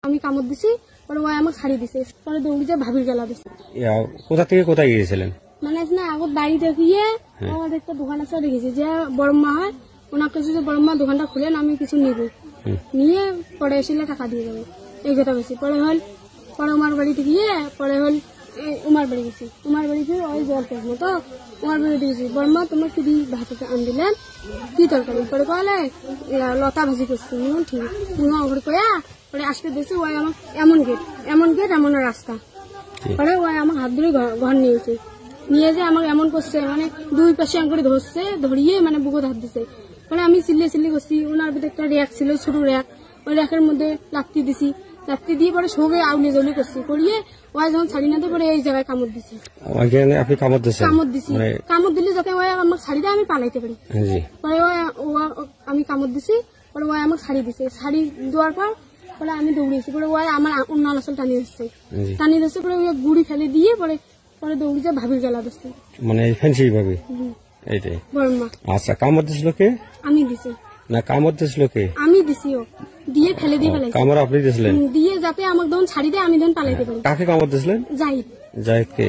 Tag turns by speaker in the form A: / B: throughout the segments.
A: আমি কামড় দিছি, পরে ওই আমাকে ছাড়ি দিছে, পরে দৌড়ি যে ভাবির গেলা দিছে।
B: কোথা থেকে কোথায় গিয়েছিলেন?
A: মানে না আগত বাড়িতে গিয়ে আমার একটা দোকান আছে দেখেছি যে বড়মা হয়, ওনার কাছে যে বড়মা দোকানটা খুলেন আমি কিছু নিব, নিয়ে পরে এসে টাকা দিয়ে যাবো এই কথা বেশি। পরে হল পরে উমার বাড়িতে গিয়ে পরে হল উমার বাড়ি গেছি, উমার বাড়ি গিয়ে ওই জল করবো তো উমার বাড়িতে গেছি। বড়মা তোমার কি দিয়ে ভাততে আন দিলেন কি তরকারি? পরে কলে লতা ভাজি করছি, ঠিক ঘরে কয়া পরে আসতে দিয়েছি। ওই আমার এমন গেট এমন রাস্তা, পরে ওই আমার হাত ধরে ঘর নিয়েছে, নিয়ে যে আমাকে এমন করছে, মানে দুই পাশে করে ধরছে, ধরিয়ে মানে বুকুত হাত দিছে। মানে আমি চিল্লি করছি, ওনার ভিতরে একটা র্যাক ছিল, ছোট র্যাক, ওই র্যাকের মধ্যে লাত্তি দিছি, লাত্তি দিয়ে পরে সঙ্গে আউলি জলি করছি, করিয়ে ওই যখন ছাড়ি না পরে এই জায়গায় কামড় দিছি। আপনি কামড় দিছি, কামড় দিলে যাতে ওই আমার শাড়ি দিয়ে আমি পালাইতে পারি। পরে আমি কামড় দিছি, পরে ওই আমাকে শাড়ি দিছে, শাড়ি দেওয়ার পর পরে আমি দৌড়িয়েছি, পরে ওই আমার অন্য আসল টানিয়ে দিচ্ছে, পরে ওই গুড়ি ফেলে দিয়ে পরে পরে দৌড়ি যে ভাবির গেলা দিচ্ছে,
B: মানে ফ্যান্সি ভাবি এইটাই। আচ্ছা, কামড় দিছিল কে? আমি দিছি। না, কামড় দিছিল কে? আমি দিছি, ও দিয়ে ফেলে দিয়ে পালাইছে। কামড় আপনি দিছিলেন? দিয়ে যাতে আমাকে যখন ছাড়ি দেয় আমি তখন পালাইতে পারি। কাকে কামড় দিছিলেন? জাহিদ কে?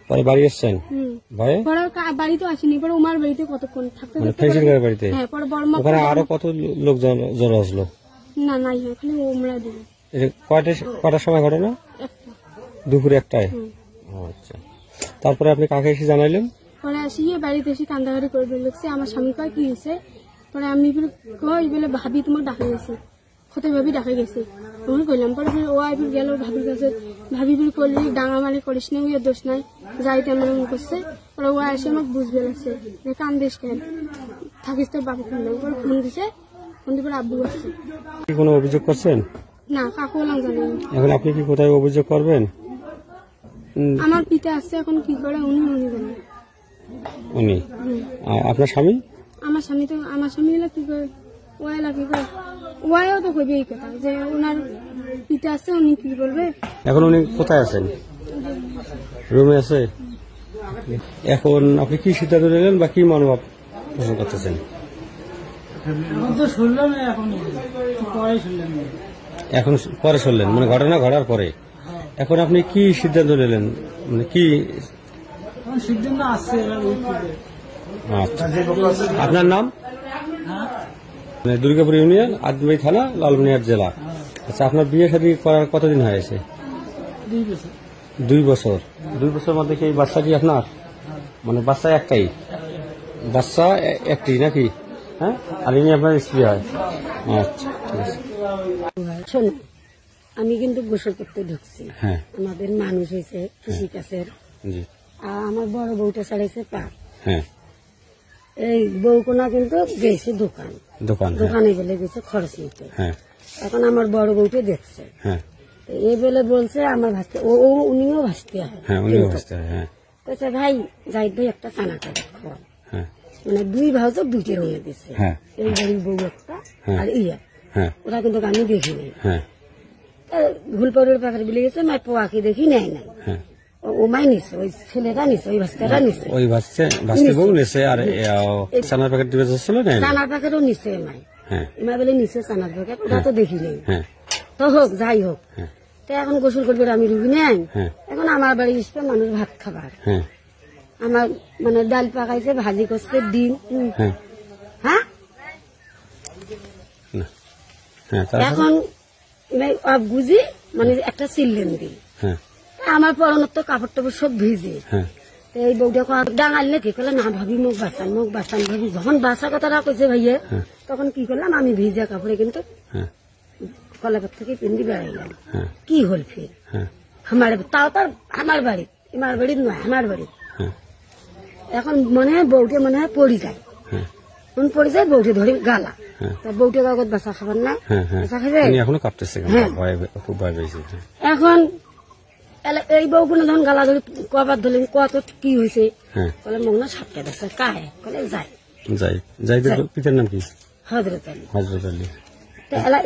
B: পরে বাড়ি আসছেন? ভাই পরে বাড়ি তো আসেনি, পরে উমার বাড়িতে কতক্ষণ থাকতে বাড়িতে। হ্যাঁ, পরে বড়মা ওখানে আরো কত লোক জড়ো আসলো? না নাই, খালি ওমরা দিল। কয়টার সময় ঘটনা? দুপুরে 1টায়। আচ্ছা, তারপরে আপনি কাকে এসে জানাইলেন? পরে আসিয়ে বাড়িতে এসে কান্দাকাটি করে বলছে, আমার স্বামী কয় কি হয়েছে? পরে আমি কই বলে ভাবি তোমাকে ডাকা গেছে, হতে ভাবি ডাকা গেছে আমি কইলাম। পরে ও আইবি গেল ভাবির কাছে, ভাবি বলে করলি ডাঙা মানে করিস না, ওই দোষ নাই, যাই তেমন করছে। পরে ও এসে আমাকে বুঝবে লাগছে যে কান্দিস কেন, থাকিস তোর বাবু ফোন দেবো। পরে ফোন দিছে, ফোন দিয়ে পরে আব্বু আসছে। কোনো অভিযোগ করছেন? না, কাকু বললাম জানেন। এখন আপনি কি কোথায় অভিযোগ করবেন? আমার পিতা আসছে, এখন কি করে উনি বলেন। উনি আপনার স্বামী? আমার স্বামী হলো কি করে, ওয়াইলা কি করে, ওয়াইও তো কইবে এই কথা যে ওনার পিতা আছে, উনি কি বলবে। এখন উনি কোথায় আছেন? রুমে আছে। এখন আপনি কি সিদ্ধান্ত নিলেন বা কি মনোভাব পোষণ করতেছেন? এখন পরে শুনলেন, মানে ঘটনা ঘটার পরে এখন আপনি কি সিদ্ধান্ত নিলেন, মানে কি সিদ্ধান্ত আসছে? আচ্ছা, আপনার নাম? দুর্গাপুর ইউনিয়ন, আদমাই থানা, লালমনিরহাট জেলা। আচ্ছা, আপনার বিয়ে শাদী করার কতদিন হয়েছে? 2 বছর। 2 বছর মধ্যে কি এই বাচ্চা কি আপনার? মানে বাচ্চা একটাই? বাচ্চা একটি নাকি? হ্যাঁ, আর ইনি আপনার স্ত্রী হয়? আচ্ছা, ঠিক আছে।
C: শোনো, আমি কিন্তু গোসল করতে ঢুকছি, আমাদের মানুষ হয়েছে কৃষিকাজের, আমার বড় বউটা ছাড়াইছে পা, এই বউকোনা কিন্তু গেছে দোকানে গেলে গেছে খরচ নিতে। এখন আমার বড় বউটা দেখছে, এই বলে বলছে আমার ভাসতে, উনিও ভাসতে হয়, বলছে ভাই জাহিদ ভাই একটা চানা করে খাওয়া, মানে 2 ভাউজ 2টে নিয়ে দিচ্ছে, এই বাড়ির বউ একটা আর ইয়া, ওরা কিন্তু আমি দেখিনি। ভুলপরের পাখি বিলে গেছে, মাই পোয়াকে দেখি নেয় নাই, ও মাই নিছে, ওই ছেলেটা নিছে, ওই বাচ্চাটা নিছে, ওই বউ নিছে। আর চানার প্যাকেট দিবে যাচ্ছিল না, চানার প্যাকেটও নিছে মাই, এমা বলে নিছে চানার প্যাকেট, ওটা তো দেখি নেই। তো হোক, যাই হোক, তো এখন গোসল করবে আমি রুগী নেন। এখন আমার বাড়ি এসবে মানুষ ভাত খাবার, আমার মানে ডাল পাকাইছে, ভাজি করছে, ডিম, হ্যাঁ। এখন বুঝি মানে একটা চিল্লেন দিই, আমার পরনের তো কাপড় টাপড় সব ভিজে, এই বউটা ডাঙাল নাকি কলে না ভাবি মুখ বাঁচান ভাবি। যখন বাঁচা কথাটা কইছে ভাইয়ে, তখন কি করলাম আমি ভিজা কাপড়ে কিন্তু কলাপাত থেকে পিন্দি বেড়াইলাম। কি হল ফির আমার, তাও তার আমার বাড়ি, আমার বাড়ির নয়, আমার বাড়ি। এখন মনে হয় বউটা মনে হয় পড়ি যায়, পড়ে যায়, বউটা ধরে গালা, বউটা কাগজ বাঁচা খাবার না, এখনো কাঁপতেছে। এখন এই বউ কোনো ধরুন গালা ধরে কবার ধরলেন, কত কি হয়েছে, বলে মনে হয় সাপটা দেখছে, কাহে বলে যাই। পিতার নাম কি? হজরত আলী।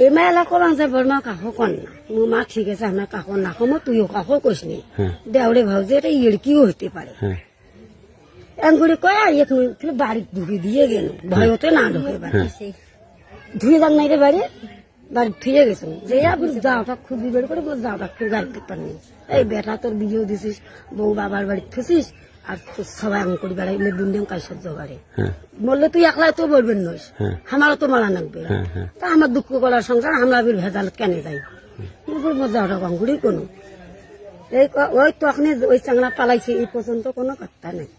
C: এমা এলা কলাম যে বর্মা কাকো কন না, মোৰ মা ঠিক আছে, আমার কাকো না কমো, তুইও কাকো কইস নি, দেওরে ভাবছে এটা ইড়কিও হইতে পারে। এমন কয় আর এক বাড়ি ঢুকে দিয়ে গেল, ভয়তে না ঢুকে বাড়ি, ধুয়ে যান নাই রে বাড়ি, বাড়ি ফিরে গেছো যে যাওটা খুবই বের করে যাওটা খুব গাড়ি পারনি এই বেটা তোর বিয়েও দিছিস বউ বাবার বাড়ি থুছিস আর তোর সবাই এমন করি বেড়াই দুনিয়া কাজ সহ্য করে বললে তুই একলাই তো বলবেন নইস আমারও তো মারা লাগবে তা আমার দুঃখ করার সংসার আমরা ভেজাল কেন যাই যাওটা গঙ্গুড়ি কোনো ওই তখনই ওই চাংলা পালাইছে এই পর্যন্ত কোনো পাত্তা নেই।